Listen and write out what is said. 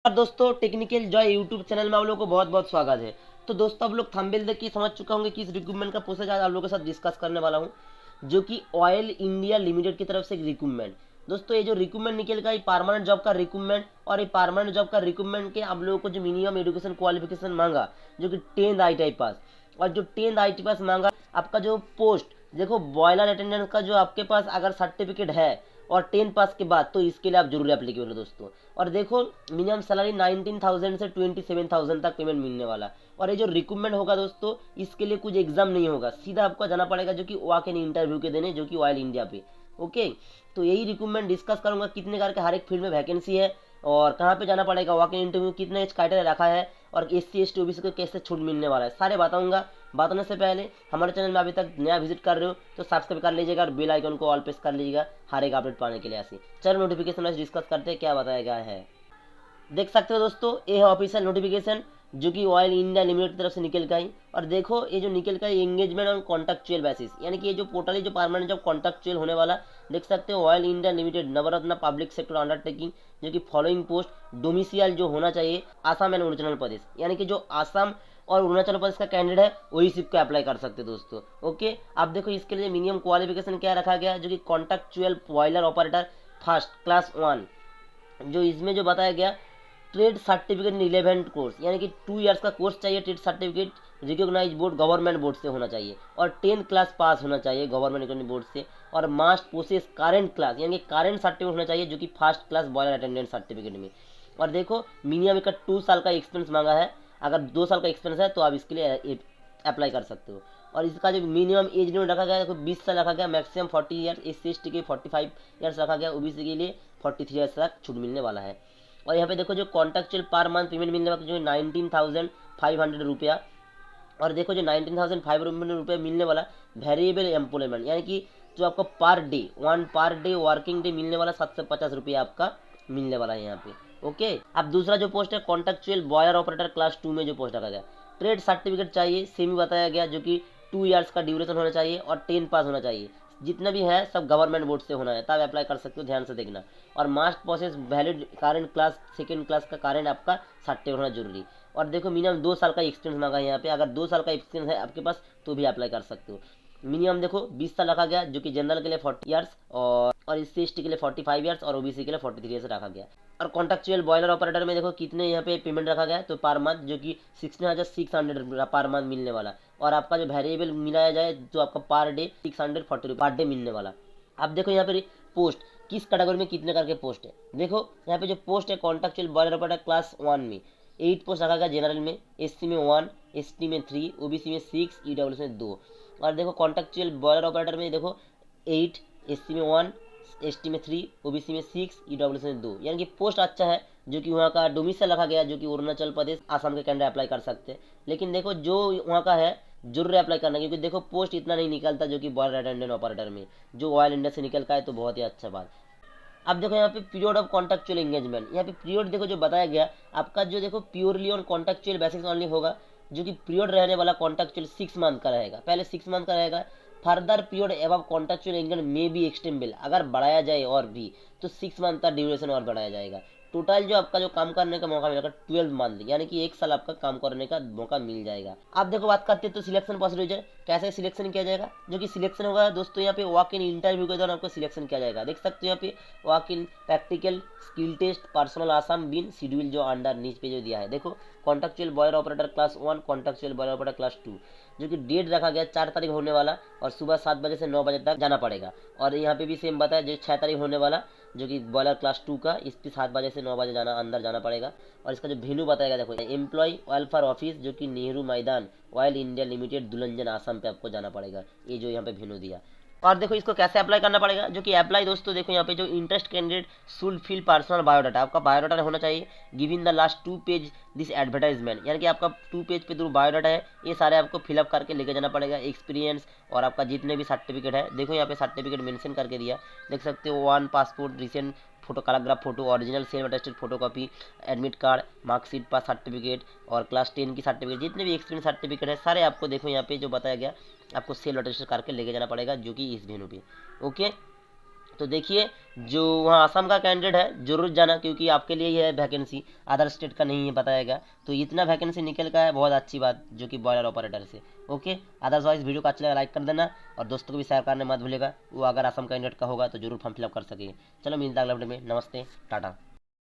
और दोस्तों technical Joy YouTube channel में आप लोगों को बहुत बहुत स्वागत है। तो दोस्तों आप लोग थंबनेल देख के समझ चुका होंगे कि इस रिक्रूटमेंट का प्रोसेस आज आप लोगों के साथ डिस्कस करने वाला हूँ, जो कि ऑयल इंडिया लिमिटेड की तरफ से रिक्रूटमेंट। दोस्तों ये जो रिक्रूटमेंट निकलेगा ये परमानेंट जॉब का रिक्रूटमेंट, और ये परमानेंट जॉब का रिक्रूटमेंट के आप लोगों को जो मिनिमम एजुकेशन क्वालिफिकेशन मांगा जो कि 10th ITI पास, और जो 10th ITI पास मांगा आपका जो पोस्ट देखो बॉयलर अटेंडेंट का जो आपके पास अगर सर्टिफिकेट है और 10 पास के बाद तो इसके लिए आप जरूर एप्लीकेबल हो दोस्तों। और देखो मिनिमम सैलरी 19,000 से 27,000 तक पेमेंट मिलने वाला। और ये जो रिक्रूटमेंट होगा दोस्तों इसके लिए कुछ एग्जाम नहीं होगा, सीधा आपको जाना पड़ेगा जो कि वॉक इन इंटरव्यू के देने, जो कि ऑयल इंडिया पे। ओके, तो यही रिक्रूटमेंट डिस्कस करूंगा कितने करके हर एक फील्ड में वैकेंसी है और कहाँ पे जाना पड़ेगा, वॉक इन इंटरव्यू कितने एज क्राइटेरिया रखा है और SC ST OBC को कैसे छूट मिलने वाला है, सारे बताऊंगा। बताने से पहले हमारे चैनल में अभी तक नया विजिट कर रहे हो तो सब्सक्राइब कर लीजिएगा और बेल आइकन को ऑल प्रेस कर लीजिएगा हर एक अपडेट पाने के लिए। ऐसे चलो नोटिफिकेशन वाइज डिस्कस करते हैं क्या बताया गया है। देख सकते हो दोस्तों ये है ऑफिशियल नोटिफिकेशन जो कि ऑयल इंडिया लिमिटेड की तरफ से निकल गई। और देखो ये जो निकल गई एंगेजमेंट ऑन कॉन्ट्रैक्चुअल बेसिस, यानी कि ये जो पोर्टल जो परमानेंट जॉब कॉन्ट्रैक्चुअल होने वाला। देख सकते हो ऑयल इंडिया लिमिटेड नवरत्न पब्लिक सेक्टर अंडरटेकिंग, जो कि फॉलोइंग पोस्ट डोमिसियल जो होना चाहिए आसाम एंड अरुणाचल प्रदेश, यानी कि जो आसाम और अरुणाचल प्रदेश का कैंडिडेट है वही सिर्फ को अप्लाई कर सकते हैं दोस्तों। ओके, आप देखो इसके लिए मिनिमम क्वालिफिकेशन क्या रखा गया, जो कि contractual boiler operator first class 1, जो इसमें जो बताया गया trade certificate in relevant course, यानी कि 2 इयर्स का कोर्स चाहिए, trade certificate recognise board government board से होना चाहिए और 10 क्लास पास होना चाहिए गवर्नमेंट रिकॉग्नाइज बोर्ड से, और मास्ट पोसेस करेंट क्लास, यानी कि करेंट सर्टिफिकेट होना चाहिए जो कि first class boiler attendant certificate में। और देखो मिनिमम का 2 साल का एक्सपीरियंस मांगा है, अगर 2 साल का एक्सपीरियंस है तो आप इसके लिए अप्लाई कर सकते हो। और इसका जो मिनिमम एज लिमिट रखा गया है देखो 20 साल रखा गया, मैक्सिमम 40 ईयर्स, SC ST के 45 ईयर्स रखा गया, OBC के लिए 43 ईयर्स तक छूट मिलने वाला है। और यहाँ पे देखो जो कॉन्ट्रैक्चुअल पर मंथ पेमेंट मिलने वाला जो 19,500 रुपया, और देखो जो 19,500 रुपये मिलने वाला वेरिएबल एम्प्लॉयमेंट, यानी कि जो आपको per day per day working day मिलने वाला 750 रुपये आपका मिलने वाला है यहाँ पे। ओके, अब दूसरा जो पोस्ट है कॉन्ट्रैक्चुअल बॉयलर ऑपरेटर क्लास 2 में जो पोस्ट रखा गया, ट्रेड सर्टिफिकेट चाहिए सेम ही बताया गया, जो कि 2 इयर्स का ड्यूरेशन होना चाहिए और 10 पास होना चाहिए, जितना भी है सब गवर्नमेंट बोर्ड से होना है तब अप्लाई कर सकते हो, ध्यान से देखना। और must process valid current class second class का करेंट आपका सर्टिफिकेट होना जरूरी। और देखो मिनिमम 2 साल का एक्सपीरियंस मांगा है यहाँ पे, अगर 2 साल का एक्सपीरियंस है आपके पास तो भी अप्लाई कर सकते हो। मिनिमम देखो 20 साल रखा गया, जो कि जनरल के लिए 40 ईयर्स और SC ST के लिए 45 ईयर्स और OBC के लिए 43 ईयर्स रखा गया। और कॉन्ट्रैक्चुअल बॉयलर ऑपरेटर में देखो कितने यहाँ पे पेमेंट रखा गया है, तो पर मंथ जो कि 16,600 पर मंथ मिलने वाला। और आपका जो वेरिएबल मिलाया जाए तो आपका पर डे 640 पर डे मिलने वाला। अब देखो यहाँ पे पोस्ट किस कैटेगरी में कितने करके पोस्ट है, देखो यहाँ पे जो पोस्ट है कॉन्ट्रैक्चुअल बॉयलर ऑपरेटर क्लास 1 में 8 पोस्ट रखा गया, जनरल में, SC में 1, ST में 3, OBC में 6, EWS में 2। और देखो कॉन्ट्रैक्चुअल बॉयलर ऑपरेटर में देखो 8, SC में 1, ST में 3, OBC में 6, EWS में 2, यानी कि पोस्ट अच्छा है, जो कि वहाँ का डोमिसाइल रखा गया, जो कि अरुणाचल प्रदेश आसाम के कैंडिडेट अप्लाई कर सकते हैं। लेकिन देखो जो वहाँ का है जरूर अप्लाई करना, क्योंकि देखो पोस्ट इतना नहीं निकलता जो कि बॉयलर अटेंडेंट ऑपरेटर में, जो ऑयल इंडिया से निकल का है, तो बहुत ही अच्छा बात। अब देखो यहाँ पे पीरियड ऑफ कॉन्ट्रैक्चुअल एंगेजमेंट, यहाँ पे पीरियड देखो जो बताया गया आपका जो देखो purely on contractual basis only होगा, जो कि पीरियड रहने वाला कॉन्ट्रैक्चुअल 6 मंथ का रहेगा, पहले 6 मंथ का रहेगा। Further period above contractual engagement में भी एक्सटेंडेबल, अगर बढ़ाया जाए और भी तो 6 मंथ का ड्यूरेशन और बढ़ाया जाएगा। टोटल जो आपका जो काम करने का मौका मिलेगा 12 मंथ, यानी कि 1 साल आपका काम करने का मौका मिल जाएगा। आप देखो बात करते हैं तो सिलेक्शन प्रोसीजर कैसे सिलेक्शन किया जाएगा, जो कि सिलेक्शन होगा दोस्तों यहाँ पे वॉक इन इंटरव्यू के दौरान आपको सिलेक्शन किया जाएगा। देख सकते हो यहाँ पे walk in practical skill test personal आसाम बिन शेड्यूल जो अंडर नीच पे जो दिया है, देखो contractual boiler operator class 1, contractual boiler operator class 2, जो कि डेट रखा गया 4 तारीख होने वाला और सुबह 7 बजे से 9 बजे तक जाना पड़ेगा। और यहाँ पे भी सेम बताया जो 6 तारीख होने वाला, जो कि बॉयलर क्लास 2 का, इस पे 7 बजे से 9 बजे जाना अंदर जाना पड़ेगा। और इसका जो वेन्यू बताएगा देखो एम्प्लॉय वेलफेयर ऑफिस, जो कि नेहरू मैदान ऑयल इंडिया लिमिटेड दुलंजन आसाम पे आपको जाना पड़ेगा, ये जो यहाँ पे वेन्यू दिया। और देखो इसको कैसे अप्लाई करना पड़ेगा, जो कि अप्लाई दोस्तों देखो यहाँ पे जो interest candidate should fill personal biodata, आपका बायोडाटा होना चाहिए give in the last 2 page this advertisement, यानी कि आपका 2 पेज पे जो बायोडाटा है ये सारे आपको फिलअप करके लेके जाना पड़ेगा। एक्सपीरियंस और आपका जितने भी सर्टिफिकेट है, देखो यहाँ पे सर्टिफिकेट मेंशन करके दिया, देख सकते हो 1 पासपोर्ट रिसेंट फोटो कालाग्राफ photo original same attested photo copy, admit card, marksheet, pass certificate और क्लास 10 की सर्टिफिकेट, जितने भी एक्सपीरियंस सर्टिफिकेट है सारे आपको देखो यहाँ पे जो बताया गया आपको सेल अटेस्ट करके लेके जाना पड़ेगा, जो कि इस वेन्यू पे। ओके, तो देखिए जो वहाँ आसाम का कैंडिडेट है जरूर जाना, क्योंकि आपके लिए ये है वैकेंसी, अदर स्टेट का नहीं है बताएगा। तो इतना वैकेंसी निकल का है, बहुत अच्छी बात जो कि बॉयलर ऑपरेटर से। ओके, अदरवाइज वीडियो को अच्छा लगा लाइक कर देना, और दोस्तों को भी शेयर करना मत भूलेगा, वो अगर आसाम कैंडिडेट का होगा तो जरूर फॉर्म फिलअप कर सकेंगे। चलो मिलता है अगला वीडियो में, नमस्ते, टाटा।